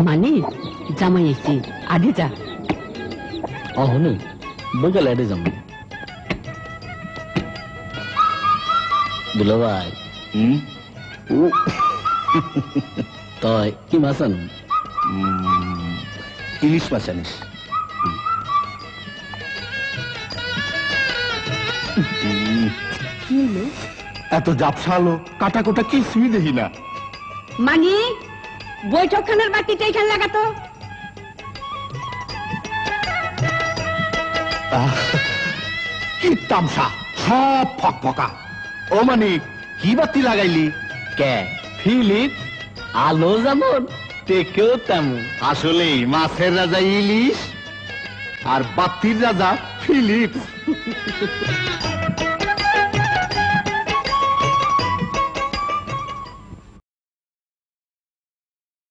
মানে জামাই এসছি আগে যা। অহনু বইকালে এডে যাম দুলা ভাই। তই কি মাছ আনো? ইলিশ মাছ আনিস। এত জাপসালো কাটা কোটা কিছুই দেখি না। মানে বৈঠকখানার বাতিটা এখানে লাগাতো। কি তামসা, সব ফকফকা। ও মানে কি বাতি লাগাইলি? কে ফিলিপ? আলো যেমন টেকেও তেমন। আসলে মাছের রাজা ইলিশ আর বাতির রাজা ফিলিপ।